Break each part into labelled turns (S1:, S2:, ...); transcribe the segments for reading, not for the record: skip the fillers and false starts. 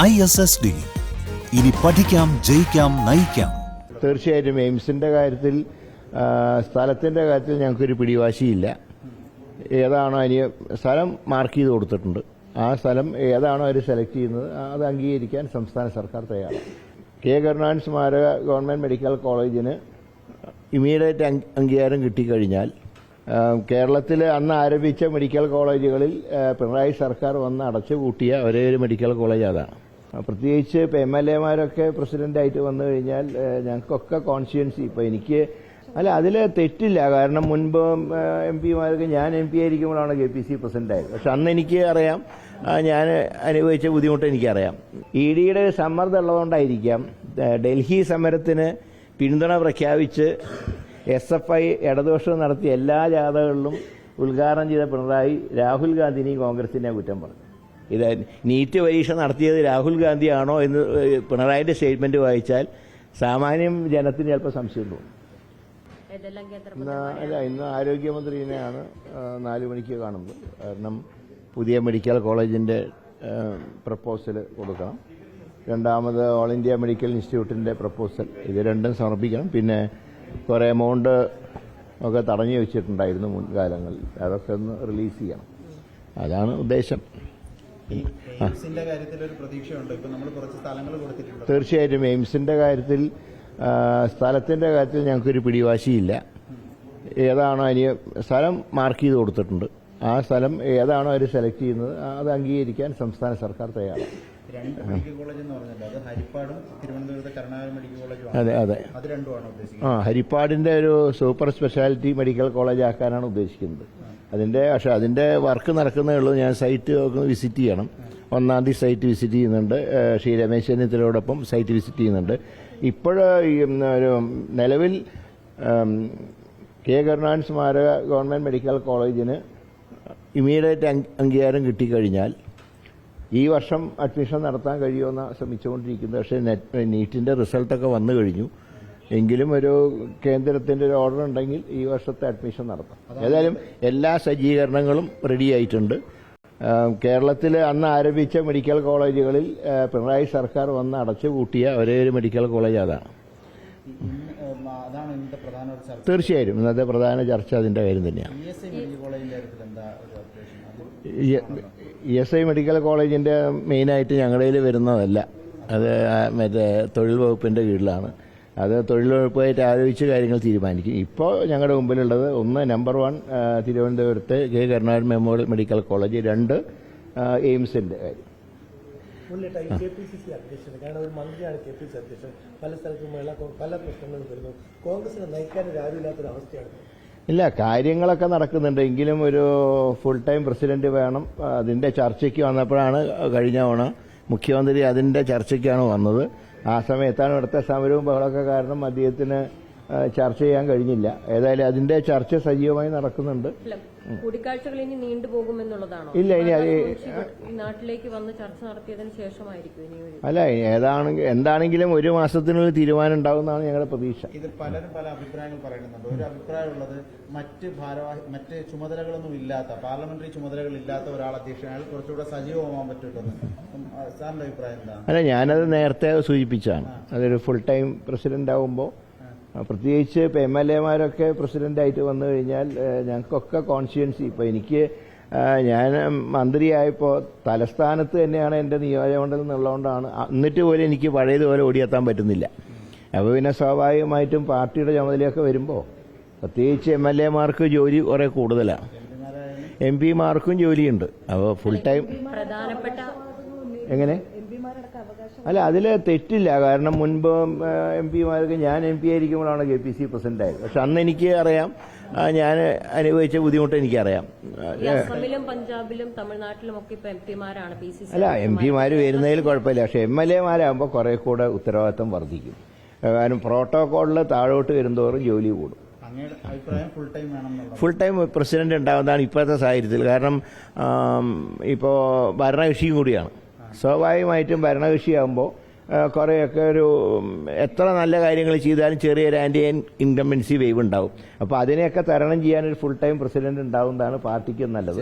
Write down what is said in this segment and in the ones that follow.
S1: ISSD. ഇനി പഠിക്കാം, ജയിക്കാം, നയിക്കാം.
S2: തീർച്ചയായിട്ടും എയിംസിൻ്റെ കാര്യത്തിൽ സ്ഥലത്തിൻ്റെ കാര്യത്തിൽ ഞങ്ങൾക്കൊരു പിടിവാശിയില്ല. ഏതാണോ അതിന് സ്ഥലം മാർക്ക് ചെയ്ത് കൊടുത്തിട്ടുണ്ട്. ആ സ്ഥലം ഏതാണോ അവർ സെലക്ട് ചെയ്യുന്നത് അത് അംഗീകരിക്കാൻ സംസ്ഥാന സർക്കാർ തയ്യാറാണ്. കെ കരുണാകരൻ സ്മാരക ഗവൺമെൻറ് മെഡിക്കൽ കോളേജിന് ഇമ്മീഡിയറ്റ് അംഗീകാരം കിട്ടിക്കഴിഞ്ഞാൽ കേരളത്തിൽ അന്ന് ആരംഭിച്ച മെഡിക്കൽ കോളേജുകളിൽ പിണറായി സർക്കാർ വന്ന് അടച്ചുപൂട്ടിയ ഒരേ ഒരു മെഡിക്കൽ കോളേജ് അതാണ്. പ്രത്യേകിച്ച് ഇപ്പോൾ MLA-മാരൊക്കെ പ്രസിഡൻ്റായിട്ട് വന്നു കഴിഞ്ഞാൽ ഞങ്ങൾക്കൊക്കെ കോൺസ്റ്റിറ്റ്യുവൻസി ഇപ്പോൾ എനിക്ക് അതിൽ തെറ്റില്ല. കാരണം മുൻപ് MP-മാർക്ക് ഞാൻ MP ആയിരിക്കുമ്പോഴാണ് KPC പ്രസിഡൻ്റായത്. പക്ഷെ അന്ന് എനിക്ക് അറിയാം, ഞാൻ അനുഭവിച്ച ബുദ്ധിമുട്ട് എനിക്കറിയാം. EDയുടെ സമ്മർദ്ദം ഉള്ളതുകൊണ്ടായിരിക്കാം ഡൽഹി സമരത്തിന് പിന്തുണ പ്രഖ്യാപിച്ച് SFI ഇടതുപക്ഷം നടത്തിയ എല്ലാ ജാഥകളിലും ഉദ്ഘാടനം ചെയ്ത പിണറായി രാഹുൽ ഗാന്ധിനെയും കോൺഗ്രസിനെ കുറ്റം പറഞ്ഞു. ഇത് നീറ്റ് പരീക്ഷ നടത്തിയത് രാഹുൽ ഗാന്ധിയാണോ എന്ന് പിണറായിൻ്റെ സ്റ്റേറ്റ്മെൻറ്റ് വായിച്ചാൽ സാമാന്യം ജനത്തിന് ചിലപ്പോൾ സംശയം തോന്നും. ഇന്ന് ആരോഗ്യമന്ത്രിനെയാണ് 4 മണിക്ക് കാണുന്നത്. കാരണം പുതിയ മെഡിക്കൽ കോളേജിൻ്റെ പ്രപ്പോസൽ കൊടുക്കണം. രണ്ടാമത് ഓൾ ഇന്ത്യ മെഡിക്കൽ ഇൻസ്റ്റിറ്റ്യൂട്ടിൻ്റെ പ്രപ്പോസൽ, ഇത് രണ്ടും സമർപ്പിക്കണം. പിന്നെ കുറേ എമൗണ്ട് ഒക്കെ തടഞ്ഞു വെച്ചിട്ടുണ്ടായിരുന്നു മുൻകാലങ്ങളിൽ, അതൊക്കെ ഒന്ന് റിലീസ് ചെയ്യണം. അതാണ് ഉദ്ദേശം. തീർച്ചയായിട്ടും എയിംസിൻ്റെ കാര്യത്തിൽ സ്ഥലത്തിൻ്റെ കാര്യത്തിൽ ഞങ്ങൾക്കൊരു പിടിവാശിയില്ല. ഏതാണോ അതിന് സ്ഥലം മാർക്ക് ചെയ്ത് കൊടുത്തിട്ടുണ്ട്. ആ സ്ഥലം ഏതാണോ അവർ സെലക്ട് ചെയ്യുന്നത് അത് അംഗീകരിക്കാൻ സംസ്ഥാന സർക്കാർ തയ്യാറാണ്. അതെ അതെ. ഹരിപ്പാടിൻ്റെ ഒരു സൂപ്പർ സ്പെഷ്യാലിറ്റി മെഡിക്കൽ കോളേജ് ആക്കാനാണ് ഉദ്ദേശിക്കുന്നത്. പക്ഷേ അതിൻ്റെ വർക്ക് നടക്കുന്നേ ഉള്ളൂ. ഞാൻ സൈറ്റ് വിസിറ്റ് ചെയ്യണം. 1-ാം തീയതി സൈറ്റ് വിസിറ്റ് ചെയ്യുന്നുണ്ട്. ശ്രീ രമേശ് ചെന്നിത്തലയോടൊപ്പം സൈറ്റ് വിസിറ്റ് ചെയ്യുന്നുണ്ട്. ഒരു നിലവിൽ കെ കരുണാകരൻ സ്മാരക ഗവൺമെൻറ് മെഡിക്കൽ കോളേജിന് ഇമ്മീഡിയറ്റ് അംഗീകാരം കിട്ടിക്കഴിഞ്ഞാൽ ഈ വർഷം അഡ്മിഷൻ നടത്താൻ കഴിയുമെന്ന് ശ്രമിച്ചുകൊണ്ടിരിക്കുന്നത്. പക്ഷേ നീറ്റിൻ്റെ റിസൾട്ടൊക്കെ വന്നു കഴിഞ്ഞു. എങ്കിലും ഒരു കേന്ദ്രത്തിൻ്റെ ഒരു ഓർഡർ ഉണ്ടെങ്കിൽ ഈ വർഷത്തെ അഡ്മിഷൻ നടത്താം. ഏതായാലും എല്ലാ സജ്ജീകരണങ്ങളും റെഡിയായിട്ടുണ്ട്. കേരളത്തിൽ അന്ന് ആരംഭിച്ച മെഡിക്കൽ കോളേജുകളിൽ പിണറായി സർക്കാർ വന്ന് അടച്ചുപൂട്ടിയ ഒരേ ഒരു മെഡിക്കൽ കോളേജ് അതാണ്. തീർച്ചയായും ഇന്നത്തെ പ്രധാന ചർച്ച അതിൻ്റെ കാര്യം തന്നെയാണ്. ESI മെഡിക്കൽ കോളേജിൻ്റെ മെയിനായിട്ട് ഞങ്ങളുടെ വരുന്നതല്ല. അത് മറ്റേ തൊഴിൽ വകുപ്പിൻ്റെ കീഴിലാണ്. അത് തൊഴിൽ വകുപ്പുമായിട്ട് ആലോചിച്ച് കാര്യങ്ങൾ തീരുമാനിക്കും. ഇപ്പോൾ ഞങ്ങളുടെ മുമ്പിലുള്ളത് നമ്പർ 1 തിരുവനന്തപുരത്തെ K Karunakaran memorial medical college, 2 എയിംസിൻ്റെ കാര്യം. ഇല്ല, കാര്യങ്ങളൊക്കെ നടക്കുന്നുണ്ട്. എങ്കിലും ഒരു ഫുൾ ടൈം പ്രസിഡന്റ് വേണം. അതിൻ്റെ ചർച്ചയ്ക്ക് വന്നപ്പോഴാണ് കഴിഞ്ഞ തവണ മുഖ്യമന്ത്രി അതിൻ്റെ ചർച്ചയ്ക്കാണ് വന്നത്. ആ സമയത്താണ് ഇവിടുത്തെ സമരവും ബഹളമൊക്കെ കാരണം അദ്ദേഹത്തിന് ചർച്ച ചെയ്യാൻ കഴിഞ്ഞില്ല. ഏതായാലും അതിന്റെ ചർച്ച സജീവമായി നടക്കുന്നുണ്ട്.
S3: കൂടിക്കാഴ്ചകൾ ഇനി നീണ്ടുപോകുമെന്നുള്ളതാണോ?
S2: ഇല്ല, ഇനി
S3: നാട്ടിലേക്ക് വന്ന് ചർച്ച നടത്തിയതിനു ശേഷമായിരിക്കും.
S2: അല്ല, എന്താണെങ്കിലും 1 മാസത്തിനുള്ളിൽ തീരുമാനം ഉണ്ടാകുമെന്നാണ് ഞങ്ങളുടെ പ്രതീക്ഷ.
S4: ഇത് പലരും പല അഭിപ്രായങ്ങൾ പറയുന്നുണ്ട്. ഒരു അഭിപ്രായമുള്ളത് മറ്റ് ചുമതലകളൊന്നും ഇല്ലാത്ത, പാർലമെന്ററി ചുമതലകൾ ഇല്ലാത്ത ഒരാൾ അധ്യക്ഷനായാൽ കുറച്ചുകൂടെ സജീവമാകാൻ പറ്റുമെന്ന്. സാറിന്റെ അഭിപ്രായം എന്താണ്?
S2: അല്ല, ഞാനത് നേരത്തെ സൂചിപ്പിച്ചാണ്. അതൊരു ഫുൾ ടൈം പ്രസിഡന്റ് ആകുമ്പോൾ, പ്രത്യേകിച്ച് ഇപ്പോൾ MLA-മാരൊക്കെ പ്രസിഡൻ്റായിട്ട് വന്നു കഴിഞ്ഞാൽ ഞങ്ങൾക്കൊക്കെ കോൺസ്റ്റിറ്റ്യുവൻസി ഇപ്പോൾ ഞാൻ മന്ത്രിയായപ്പോൾ തലസ്ഥാനത്ത് തന്നെയാണ് എൻ്റെ നിയോജകമണ്ഡലം എന്നുള്ളതുകൊണ്ടാണ്. എന്നിട്ട് പോലും എനിക്ക് പഴയതുപോലെ ഓടിയെത്താൻ പറ്റുന്നില്ല. അപ്പോൾ പിന്നെ സ്വാഭാവികമായിട്ടും പാർട്ടിയുടെ ചുമതലയൊക്കെ വരുമ്പോൾ പ്രത്യേകിച്ച് MLA-മാർക്ക് ജോലി കുറേ കൂടുതലാണ്. MP-മാർക്കും ജോലിയുണ്ട്. അപ്പോൾ ഫുൾ ടൈം എങ്ങനെ അല്ല, അതിൽ തെറ്റില്ല. കാരണം മുൻപ് MP-മാർക്ക് ഞാൻ MP ആയിരിക്കുമ്പോഴാണ് KPC പ്രസിഡൻ്റായത്. പക്ഷെ അന്ന് എനിക്ക് അറിയാം, ഞാൻ അനുഭവിച്ച ബുദ്ധിമുട്ട് എനിക്കറിയാം.
S3: പഞ്ചാബിലും തമിഴ്നാട്ടിലും ഒക്കെ MP-മാരാണ്.
S2: അല്ല, MP-മാർ വരുന്നതിൽ കുഴപ്പമില്ല. പക്ഷെ MLA-മാരാകുമ്പോൾ കുറെ കൂടെ ഉത്തരവാദിത്വം വർദ്ധിക്കും. കാരണം പ്രോട്ടോകോളിൽ താഴോട്ട് വരുന്നതോറും ജോലി കൂടും. ഫുൾ ടൈം പ്രസിഡന്റ് ഉണ്ടാകുന്നതാണ് ഇപ്പോഴത്തെ സാഹചര്യത്തിൽ. കാരണം ഇപ്പോൾ ഭരണകക്ഷിയും കൂടിയാണ്. സ്വാഭാവികമായിട്ടും ഭരണകക്ഷിയാകുമ്പോൾ കുറേയൊക്കെ എത്ര നല്ല കാര്യങ്ങൾ ചെയ്താലും ചെറിയൊരു ആൻറ്റി ഇൻകംബൻസി വേവ് ഉണ്ടാവും. അപ്പോൾ അതിനെയൊക്കെ തരണം ചെയ്യാൻ ഒരു ഫുൾ ടൈം പ്രസിഡന്റ് ഉണ്ടാവുന്നതാണ് പാർട്ടിക്ക് നല്ലത്.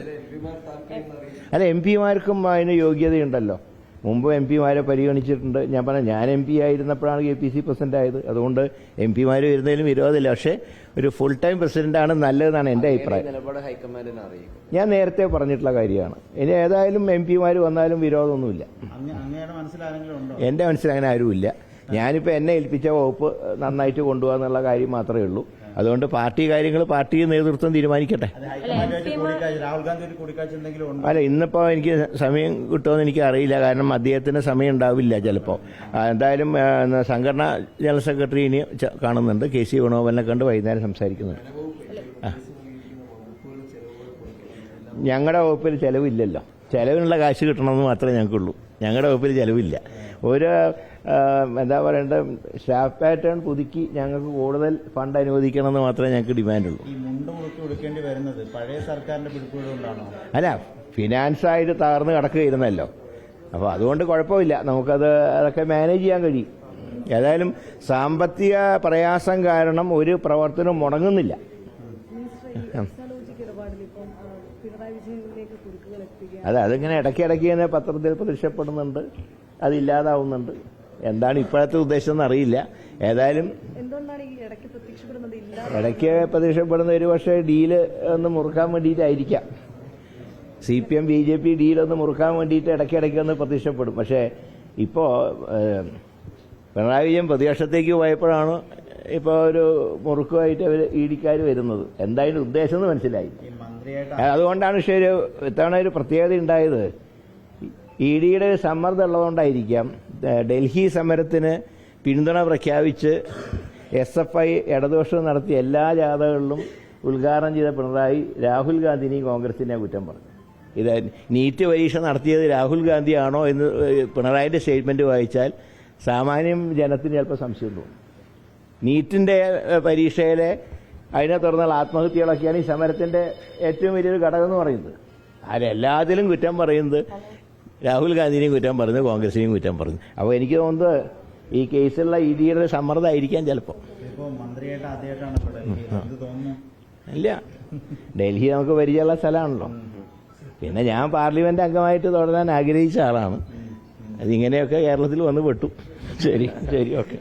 S2: അല്ല, MP-മാർക്കും അതിന് യോഗ്യതയുണ്ടല്ലോ. മുമ്പ് എം പിമാരെ പരിഗണിച്ചിട്ടുണ്ട്. ഞാൻ പറഞ്ഞു, ഞാൻ എം പി ആയിരുന്നപ്പോഴാണ് KPC പ്രസിഡന്റ് ആയത്. അതുകൊണ്ട് എം പിമാർ വരുന്നതിലും വിരോധമില്ല. പക്ഷേ ഒരു ഫുൾ ടൈം പ്രസിഡന്റാണ് നല്ലതെന്നാണ് എൻ്റെ അഭിപ്രായം. ഞാൻ നേരത്തെ പറഞ്ഞിട്ടുള്ള കാര്യമാണ്. ഇനി ഏതായാലും എം പിമാർ വന്നാലും വിരോധമൊന്നുമില്ല.
S4: അങ്ങയുടെ മനസ്സിലാരെങ്കിലും ഉണ്ടോ?
S2: എൻ്റെ മനസ്സിൽ അങ്ങനെ ആരുമില്ല. ഞാനിപ്പോൾ എന്നെ ഏൽപ്പിച്ച വകുപ്പ് നന്നായിട്ട് കൊണ്ടുപോകാന്നുള്ള കാര്യം മാത്രമേ ഉള്ളൂ. അതുകൊണ്ട് പാർട്ടി കാര്യങ്ങൾ പാർട്ടി നേതൃത്വം തീരുമാനിക്കട്ടെ.
S4: രാഹുൽ ഗാന്ധി ഒരു കൂടിക്കാഴ്ച എന്തെങ്കിലും ഉണ്ടോ?
S2: അല്ല, ഇന്നിപ്പോൾ എനിക്ക് സമയം കിട്ടുമെന്ന് എനിക്ക് അറിയില്ല. കാരണം അദ്ദേഹത്തിന് സമയം ഉണ്ടാവില്ല ചിലപ്പോൾ. എന്തായാലും സംഘടനാ ജനറൽ സെക്രട്ടറി ഇനി കാണുന്നുണ്ട്. KC വേണുഗോപാലിനെ കണ്ട് വൈകുന്നേരം സംസാരിക്കുന്നുണ്ട്. ഞങ്ങളുടെ വകുപ്പിൽ ചെലവില്ലല്ലോ. ചെലവിനുള്ള കാശ് കിട്ടണമെന്ന് മാത്രമേ ഞങ്ങൾക്കുള്ളൂ. ഞങ്ങളുടെ വകുപ്പിൽ ചെലവില്ല. ഒരു എന്താ പറയേണ്ടത്, സ്റ്റാഫ് പാറ്റേൺ പുതുക്കി ഞങ്ങൾക്ക് കൂടുതൽ ഫണ്ട് അനുവദിക്കണമെന്ന് മാത്രമേ ഞങ്ങൾക്ക് ഡിമാൻഡുള്ളൂ.
S4: ഈ മുണ്ട് മുറുക്കി കൊടുക്കേണ്ടി വരുന്നത് പഴയ സർക്കാരിന്റെ പിടിപ്പുകൊണ്ടാണോ?
S2: അല്ല, ഫിനാൻസായിട്ട് തകർന്ന് കിടക്കുകയായിരുന്നല്ലോ. അപ്പോൾ അതുകൊണ്ട് കുഴപ്പമില്ല, നമുക്കത് അതൊക്കെ മാനേജ് ചെയ്യാൻ കഴിയും. ഏതായാലും സാമ്പത്തിക പ്രയാസം കാരണം ഒരു പ്രവർത്തനം മുടങ്ങുന്നില്ല. അതിങ്ങനെ ഇടയ്ക്കിടയ്ക്ക് തന്നെ പത്രത്തിൽ പ്രത്യക്ഷപ്പെടുന്നുണ്ട്, അതില്ലാതാവുന്നുണ്ട്. എന്താണ് ഇപ്പോഴത്തെ ഉദ്ദേശം എന്നറിയില്ല. ഏതായാലും ഇടയ്ക്ക് പ്രത്യക്ഷപ്പെടുന്ന ഒരു പക്ഷേ ഡീല് ഒന്ന് മുറുക്കാൻ വേണ്ടിയിട്ടായിരിക്കാം. CPM BJP ഡീലൊന്ന് മുറുക്കാൻ വേണ്ടിയിട്ട് ഇടയ്ക്കിടയ്ക്ക് ഒന്ന് പ്രത്യക്ഷപ്പെടും. പക്ഷേ ഇപ്പോൾ പിണറായി വിജയൻ പ്രതിപക്ഷത്തേക്ക് പോയപ്പോഴാണ് ഇപ്പോൾ ഒരു മുറുക്കുമായിട്ട് അവർ ഇഡിക്കാർ വരുന്നത്. എന്തായാലും ഉദ്ദേശം എന്ന് മനസ്സിലായി. അതുകൊണ്ടാണ് ശരി ഇത്തവണ ഒരു പ്രത്യേകത ഉണ്ടായത്. EDയുടെ സമ്മർദ്ദം ഉള്ളതുകൊണ്ടായിരിക്കാം. ഡൽഹി സമരത്തിന് പിന്തുണ പ്രഖ്യാപിച്ച് SFI ഇടതുപക്ഷം നടത്തിയ എല്ലാ ജാഥകളിലും ഉദ്ഘാടനം ചെയ്ത പിണറായി രാഹുൽ ഗാന്ധിനെയും കോൺഗ്രസിനെയും കുറ്റം പറഞ്ഞു. ഇത് നീറ്റ് പരീക്ഷ നടത്തിയത് രാഹുൽ ഗാന്ധിയാണോ എന്ന് പിണറായിൻ്റെ സ്റ്റേറ്റ്മെന്റ് വായിച്ചാൽ സാമാന്യം ജനത്തിന് ചിലപ്പോൾ സംശയം തോന്നും. നീറ്റിൻ്റെ പരീക്ഷയിലെ അതിനെ തുടർന്നുള്ള ആത്മഹത്യകളൊക്കെയാണ് ഈ സമരത്തിൻ്റെ ഏറ്റവും വലിയൊരു ഘടകം എന്ന് പറയുന്നത്. അതിലെല്ലാത്തിലും കുറ്റം പറയുന്നത് രാഹുൽ ഗാന്ധിനെയും കുറ്റം പറഞ്ഞു, കോൺഗ്രസിനെയും കുറ്റം പറഞ്ഞു. അപ്പോൾ എനിക്ക് തോന്നുന്നത് ഈ കേസിലുള്ള EDയുടെ സമ്മർദ്ദമായിരിക്കാം ചിലപ്പോൾ. ഇല്ല, ഡൽഹി നമുക്ക് പരിചയമുള്ള സ്ഥലമാണല്ലോ. പിന്നെ ഞാൻ പാർലമെന്റ് അംഗമായിട്ട് തുടരാൻ ആഗ്രഹിച്ച ആളാണ്. അതിങ്ങനെയൊക്കെ കേരളത്തിൽ വന്ന് പെട്ടു. ശരി, ഓക്കെ.